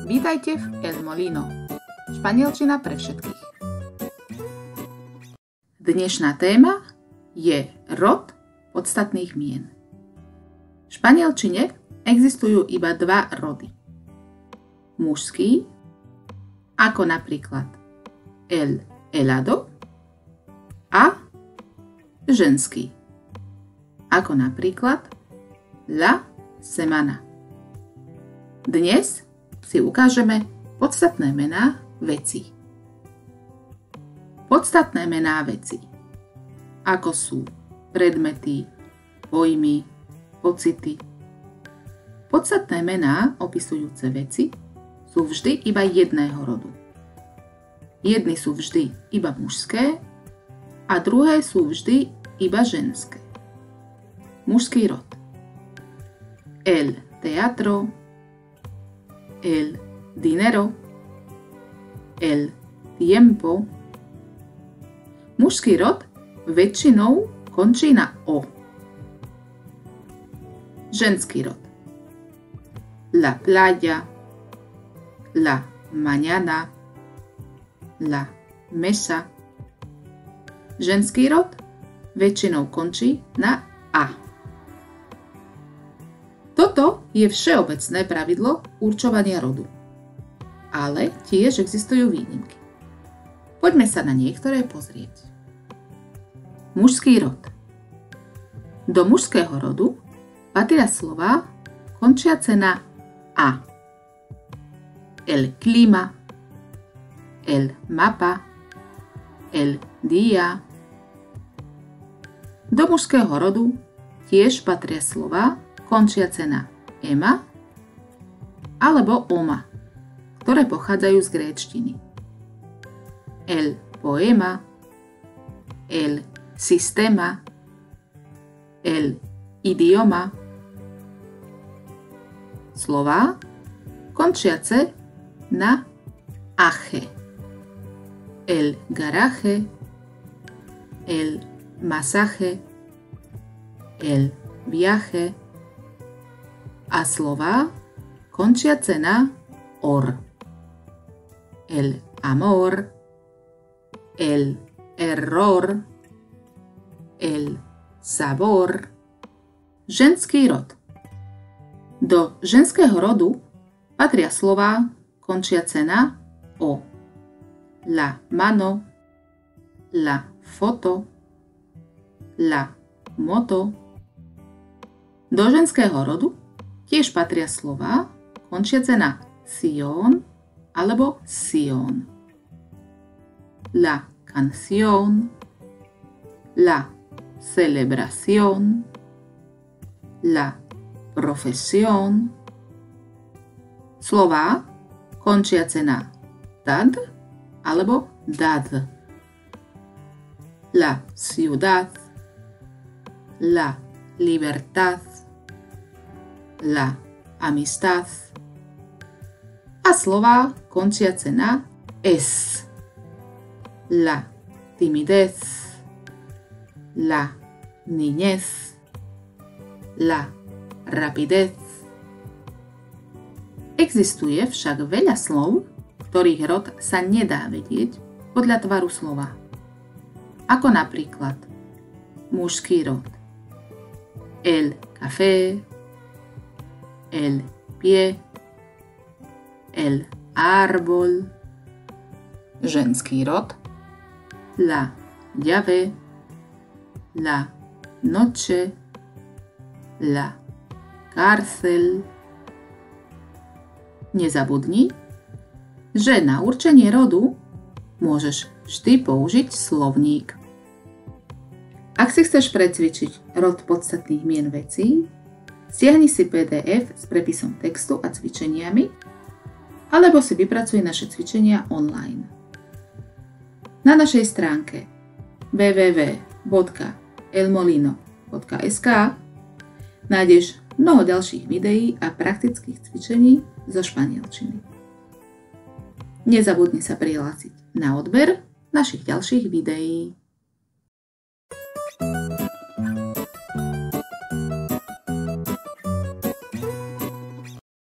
Vítajte v El Molino. Španielčina pre všetkých. Dnešná téma je rod podstatných mien. V španielčine existujú iba dva rody. Mužský, ako napríklad el helado, a ženský, ako napríklad la semana. Dnes si ukážeme podstatné mená vecí. Podstatné mená vecí, ako sú predmety, pojmy, pocity. Podstatné mená opisujúce veci sú vždy iba jedného rodu. Jedny sú vždy iba mužské a druhé sú vždy iba ženské. Mužský rod. El teatro, el dinero, el tiempo. Mužský rod väčšinou končí na o. Ženský rod. La playa, la mañana, la mesa. Ženský rod väčšinou končí na a. Toto je všeobecné pravidlo určovania rodu. Ale tiež existujú výnimky. Poďme sa na niektoré pozrieť. Mužský rod. Do mužského rodu patria slová končiace na a. El clima, el mapa, el día. Do mužského rodu tiež patria slová končiace na ema alebo oma, ktoré pochádzajú z gréčtiny. El poema, el sistema, el idioma. Slová končiace na aje. El garaje, el masaje, el viaje. A slová končiace na or. El amor, el error, el sabor. Ženský rod. Do ženského rodu patria slová končiace na o. La mano, la foto, la moto. Do ženského rodu tiež patria slová končiace na sion alebo sion. La canción, la celebración, la profesión. Slová končiace na tad alebo dad. La ciudad, la libertad, la amistad. A slová končiace na es. La timidez, la niñez, la rapidez. Existuje však veľa slov, ktorých rod sa nedá vedieť podľa tvaru slova. Ako napríklad mužský rod. El café, el pie, el árbol. Ženský rod. La llave, la noche, la cárcel. Nezabudni, že na určenie rodu môžeš vždy použiť slovník. Ak si chceš precvičiť rod podstatných mien vecí, stiahni si PDF s prepisom textu a cvičeniami, alebo si vypracuj naše cvičenia online. Na našej stránke www.elmolino.sk nájdeš mnoho ďalších videí a praktických cvičení zo španielčiny. Nezabudni sa prihlásiť na odber našich ďalších videí.